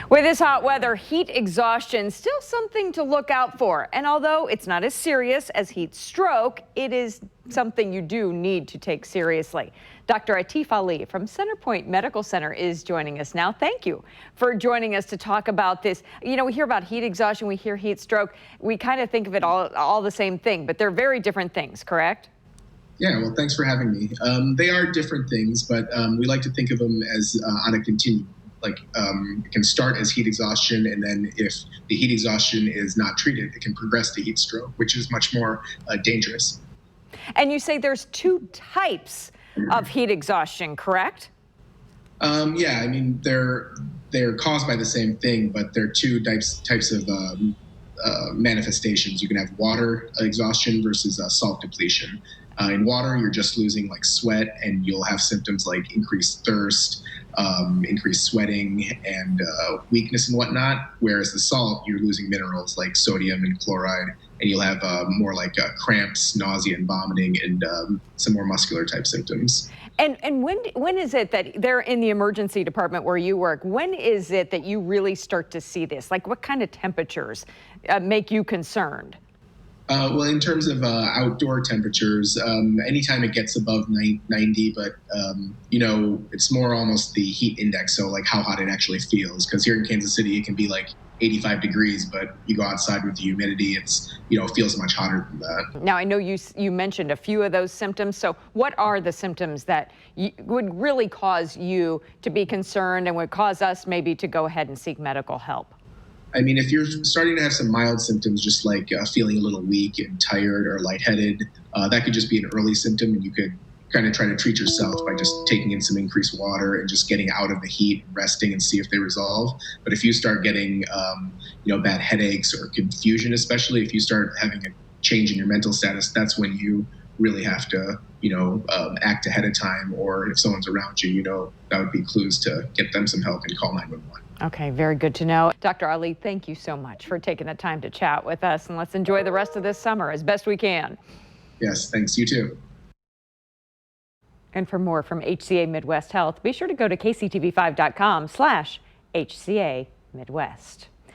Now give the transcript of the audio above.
With this hot weather, heat exhaustion still something to look out for. And although it's not as serious as heat stroke, it is something you do need to take seriously. Dr. Atif Ali from Centerpoint Medical Center is joining us now. Thank you for joining us to talk about this. You know, we hear about heat exhaustion, we hear heat stroke. We kind of think of it all the same thing, but they're very different things, correct? Yeah, well, thanks for having me. They are different things, but we like to think of them as on a continuum. It can start as heat exhaustion, and then if the heat exhaustion is not treated, it can progress to heat stroke, which is much more dangerous. And you say there's two types of heat exhaustion, correct? Yeah, I mean, they're caused by the same thing, but they're two types of manifestations. You can have water exhaustion versus salt depletion. In water, you're just losing like sweat, and you'll have symptoms like increased thirst, increased sweating, and weakness and whatnot. Whereas the salt, you're losing minerals like sodium and chloride, and you'll have more like cramps, nausea, and vomiting, and some more muscular type symptoms. And when is it that they're in the emergency department where you work? When is it that you really start to see this? Like, what kind of temperatures make you concerned? Well, in terms of outdoor temperatures, anytime it gets above 90, but, it's more almost the heat index, so like how hot it actually feels. Because here in Kansas City, it can be like 85 degrees, but you go outside with the humidity, it feels much hotter than that. Now, I know you mentioned a few of those symptoms. So what are the symptoms that would really cause you to be concerned and would cause us maybe to go ahead and seek medical help? I mean, if you're starting to have some mild symptoms, just like feeling a little weak and tired or lightheaded, that could just be an early symptom, and you could kind of try to treat yourself by just taking in some increased water and just getting out of the heat, resting, and see if they resolve. But if you start getting, bad headaches or confusion, especially if you start having a change in your mental status, that's when you really have to, act ahead of time. Or if someone's around you, that would be clues to get them some help and call 911. Okay, very good to know. Dr. Ali, thank you so much for taking the time to chat with us, and let's enjoy the rest of this summer as best we can. Yes, thanks. You too. And for more from HCA Midwest Health, be sure to go to kctv5.com/HCA Midwest.